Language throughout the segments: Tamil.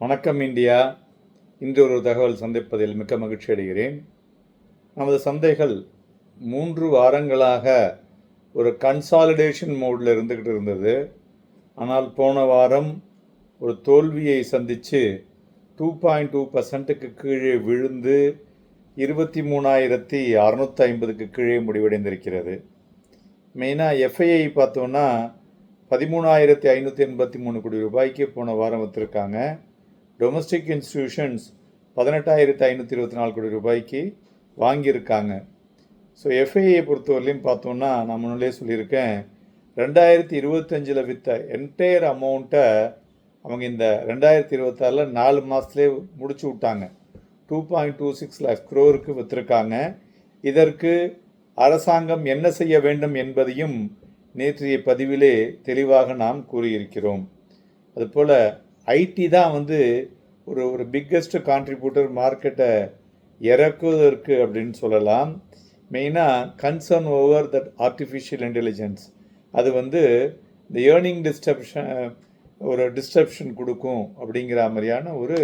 வணக்கம் இந்தியா. இன்று ஒரு தகவல் சந்திப்பதில் மிக்க மகிழ்ச்சி அடைகிறேன். நமது சந்தைகள் 3 வாரங்களாக ஒரு கன்சாலிடேஷன் மோடில் இருந்துக்கிட்டு இருந்தது. ஆனால் போன வாரம் ஒரு தோல்வியை சந்தித்து 2.2%க்கு கீழே விழுந்து 23,650க்கு கீழே முடிவடைந்திருக்கிறது. மெயினாக எஃப்ஐஐ பார்த்தோன்னா 13,583 கோடி ரூபாய்க்கு போன வாரம் விற்றுருக்காங்க. டொமஸ்டிக் இன்ஸ்டிடியூஷன்ஸ் 18,524 கோடி ரூபாய்க்கு வாங்கியிருக்காங்க. ஸோ எஃப்ஐஐயை பொறுத்தவரையிலையும் பார்த்தோன்னா நான் முன்னாலே சொல்லியிருக்கேன், 2025 விற்ற என்டையர் அமௌண்ட்டை அவங்க இந்த 2026 4 மாதத்துலேயே முடிச்சு விட்டாங்க. 2.26 lakh crore விற்றுருக்காங்க. இதற்கு அரசாங்கம் என்ன செய்ய வேண்டும் என்பதையும் நேற்றைய பதிவிலே தெளிவாக நாம் கூறியிருக்கிறோம். அதுபோல் ஐடி தான் ஒரு பிக்கஸ்ட் கான்ட்ரிபியூட்டர் மார்க்கெட்டை இறக்குவதற்கு அப்படின்னு சொல்லலாம். மெயினாக concern over that artificial intelligence அது இந்த ஏர்னிங் டிஸ்டர்ப்ஷன் கொடுக்கும் அப்படிங்கிற மாதிரியான ஒரு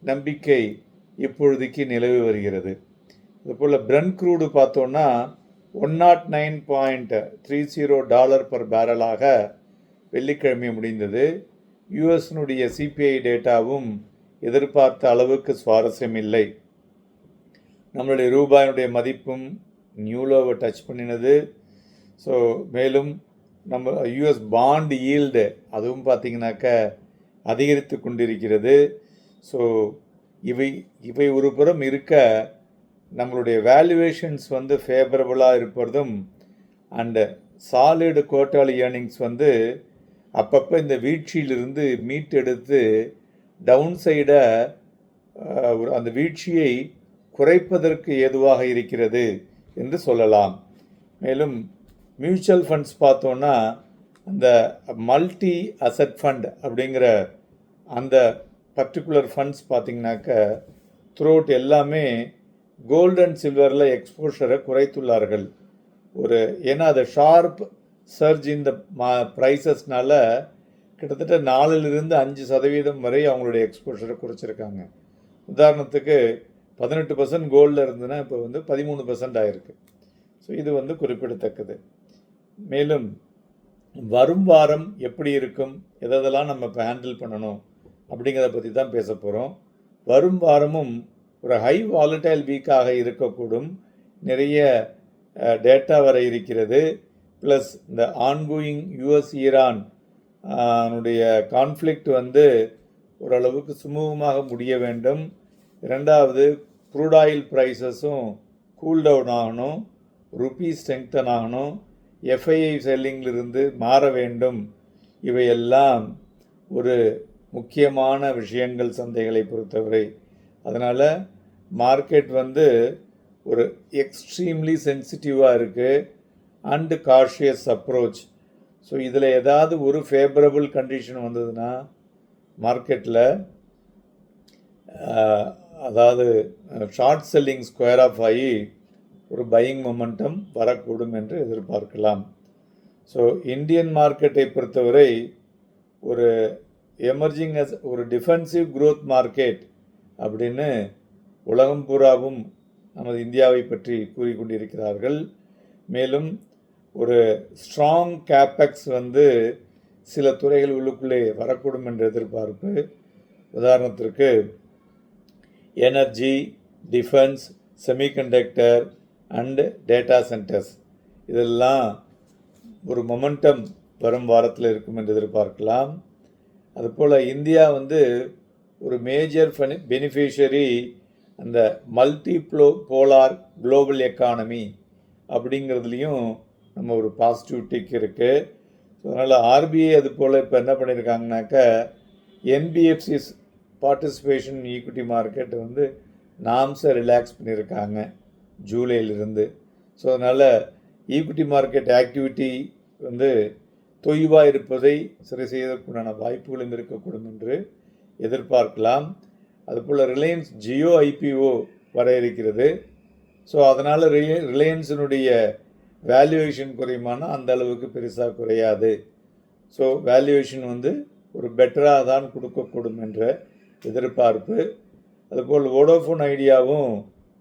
நம்பிக்கை இப்பொழுதைக்கு நிலவி வருகிறது. அதுபோல் பிரெண்ட் க்ரூடு பார்த்தோன்னா $109.30 per பேரலாக வெள்ளிக்கிழமை முடிந்தது. யூஎஸ்னுடைய சிபிஐ டேட்டாவும் எதிர்பார்த்த அளவுக்கு சுவாரஸ்யம் இல்லை. நம்மளுடைய ரூபாயினுடைய மதிப்பும் நியூலோவை டச் பண்ணினது. ஸோ மேலும் நம்ம யூஎஸ் பாண்ட் ஈல்டு அதுவும் பார்த்திங்கனாக்க அதிகரித்து கொண்டிருக்கிறது. ஸோ இவை ஒரு புறம் இருக்க, நம்மளுடைய வேல்யூவேஷன்ஸ் ஃபேவரபுளாக இருப்பதும் அண்டு சாலிடு குவார்ட்டர்லி ஏர்னிங்ஸ் அப்பப்போ இந்த வீழ்ச்சியிலிருந்து மீட்டெடுத்து டவுன் சைடை அந்த வீழ்ச்சியை குறைப்பதற்கு ஏதுவாக இருக்கிறது என்று சொல்லலாம். மேலும் மியூச்சுவல் ஃபண்ட்ஸ் பார்த்தோன்னா அந்த மல்டி அசட் ஃபண்ட் அப்படிங்கிற அந்த பர்டிகுலர் ஃபண்ட்ஸ் பார்த்திங்கனாக்க த்ரூஅவுட் எல்லாமே கோல்டு அண்ட் சில்வரில் எக்ஸ்போஷரை குறைத்துள்ளார்கள். ஏன்னா அது ஷார்ப் சர்ஜ் இந்த ப்ரைஸஸ்னால கிட்டத்தட்ட 4-5% வரை அவங்களுடைய எக்ஸ்போஷரை குறைச்சிருக்காங்க. உதாரணத்துக்கு 18% கோல்டில் இருந்ததுன்னா இப்போ 13% ஆயிருக்கு. ஸோ இது குறிப்பிடத்தக்கது. மேலும் வரும் வாரம் எப்படி இருக்கும், எதெல்லாம் நம்ம இப்போ ஹேண்டில் பண்ணணும் அப்படிங்கிறத பற்றி தான் பேச போகிறோம். வரும் வாரமும் ஒரு ஹை வாலடைல் வீக்காக இருக்கக்கூடும். நிறைய டேட்டா வர இருக்கிறது. ப்ளஸ் இந்த ஆன்கோயிங் யூஎஸ்-ஈரான் கான்ஃப்ளிக்ட் ஓரளவுக்கு சுமூகமாக முடிய வேண்டும். இரண்டாவது, க்ரூட் ஆயில் ப்ரைஸஸும் கூல் டவுன் ஆகணும், ருப்பீ ஸ்ட்ரெங்தன் ஆகணும், எஃப்ஐஐ செல்லிங்கிலிருந்து மாற வேண்டும். இவையெல்லாம் ஒரு முக்கியமான விஷயங்கள் சந்தைகளை பொறுத்தவரை. அதனால் மார்க்கெட் ஒரு எக்ஸ்ட்ரீம்லி சென்சிட்டிவாக இருக்குது அண்டு காஷியஸ் அப்ரோச். ஸோ இதில் ஏதாவது ஒரு ஃபேவரபிள் கண்டிஷன் வந்ததுன்னா மார்க்கெட்டில் அதாவது ஷார்ட் செல்லிங் ஸ்கொயர் ஆஃப் ஆகி ஒரு பையிங் மொமெண்டம் வரக்கூடும் என்று எதிர்பார்க்கலாம். ஸோ இந்தியன் மார்க்கெட்டை பொறுத்தவரை ஒரு எமர்ஜிங் ஒரு டிஃபென்சிவ் க்ரோத் மார்க்கெட் அப்படின்னு உலகம் பூராவும் நமது இந்தியாவை பற்றி கூறிக்கொண்டிருக்கிறார்கள். மேலும் ஒரு ஸ்ட்ராங் கேப்பெக்ஸ் சில துறைகள் உள்ளுக்குள்ளே வரக்கூடும் என்ற எதிர்பார்ப்பு. உதாரணத்திற்கு energy, defence, semiconductor and data centres இதெல்லாம் ஒரு மொமெண்டம் வரும் வாரத்தில் இருக்கும் என்று எதிர்பார்க்கலாம். அதுபோல் இந்தியா ஒரு மேஜர் பெனிஃபிஷரி அந்த போலார் குளோபல் எக்கானமி அப்படிங்கிறதுலையும் நம்ம ஒரு பாசிட்டிவிட்டிக்கு இருக்குது. ஸோ அதனால் ஆர்பிஐ அது போல் இப்போ என்ன பண்ணியிருக்காங்கனாக்க என்பிஎஃப்சிஸ் பார்ட்டிசிபேஷன் ஈக்விட்டி மார்க்கெட் நாம்ஸை ரிலாக்ஸ் பண்ணியிருக்காங்க ஜூலையிலிருந்து. ஸோ அதனால் ஈக்விட்டி மார்க்கெட் ஆக்டிவிட்டி தொய்வாக இருப்பதை சரி செய்வதற்குண்டான வாய்ப்புகளும் இருக்கக்கூடும் என்று எதிர்பார்க்கலாம். அதுபோல் ரிலையன்ஸ் ஜியோ ஐபிஓ வர இருக்கிறது. ஸோ அதனால் ரிலையன்ஸினுடைய வேல்யூவேஷன் குறையுமானா அந்த அளவுக்கு பெருசாக குறையாது. ஸோ வேல்யூவேஷன் ஒரு பெட்டராக தான் கொடுக்கக்கூடும் என்ற எதிர்பார்ப்பு. அதுபோல் வோடோஃபோன் ஐடியாவும்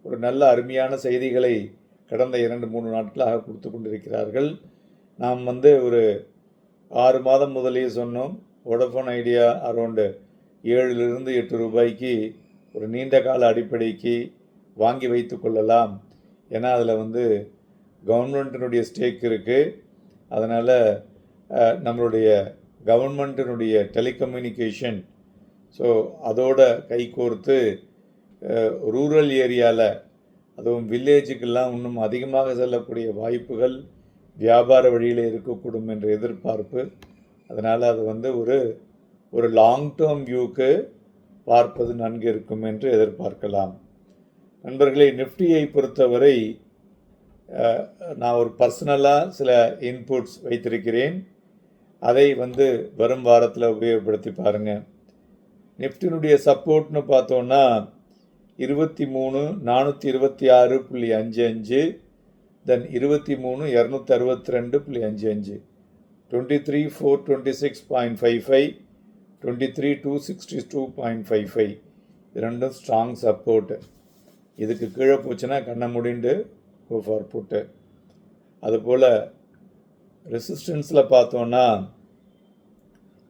ஒரு நல்ல அருமையான செய்திகளை கடந்த 2-3 நாட்களாக கொடுத்து கொண்டிருக்கிறார்கள். நாம் ஒரு 6 மாதம் முதலே சொன்னோம், வோடோஃபோன் ஐடியா அரௌண்டு 7லிருந்து 8 ரூபாய்க்கு ஒரு நீண்ட கால அடிப்படைக்கு வாங்கி வைத்து கொள்ளலாம். ஏன்னா அதில் கவர்மெண்ட்டினுடைய ஸ்டேக் இருக்குது. அதனால் நம்மளுடைய கவர்மெண்ட்டினுடைய டெலிகம்யூனிகேஷன் அதோட கைகோர்த்து ரூரல் ஏரியாவில், அதுவும் வில்லேஜுக்கெல்லாம் இன்னும் அதிகமாக செல்லக்கூடிய வாய்ப்புகள் வியாபார வழியில் இருக்கக்கூடும் என்ற எதிர்பார்ப்பு. அதனால் அது ஒரு லாங் டேர்ம் வியூக்கு பார்ப்பது நன்கு இருக்கும் என்று எதிர்பார்க்கலாம். நண்பர்களே, நிஃப்டியை பொறுத்தவரை நான் ஒரு பர்சனலாக சில இன்புட்ஸ் வைத்திருக்கிறேன். அதை வரும் வாரத்தில் உபயோகப்படுத்தி பாருங்கள். நிஃப்டினுடைய சப்போர்ட்னு பார்த்தோன்னா 23,426.55, தென் 23,262.55, 23,426.55, 23,262.55 இரண்டும் ஸ்ட்ராங் சப்போர்ட்டு. இதுக்கு கீழே போச்சுன்னா கண்ணை முடிண்டு கோ ஃபார் புட்டு. அதுபோல் ரெசிஸ்டன்ஸில் பார்த்தோன்னா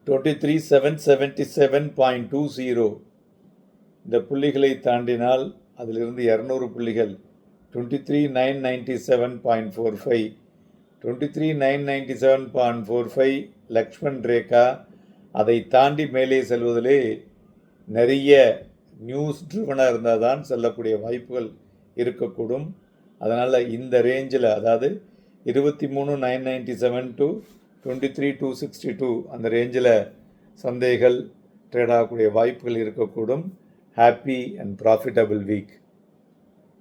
23,777.20 இந்த புள்ளிகளை தாண்டினால் அதிலிருந்து 200 புள்ளிகள் 23,997.45, 23,997.45 லக்ஷ்மன் ரேகா. அதை தாண்டி மேலே செல்வதிலே நிறைய நியூஸ் ட்ரிவனாக இருந்தால் தான் செல்லக்கூடிய வாய்ப்புகள் இருக்கக்கூடும். அதனால் இந்த ரேஞ்சில், அதாவது 23,997 to 23,262 அந்த ரேஞ்சில் சந்தைகள் ட்ரேட் ஆகக்கூடிய வாய்ப்புகள் இருக்கக்கூடும். Happy and profitable week.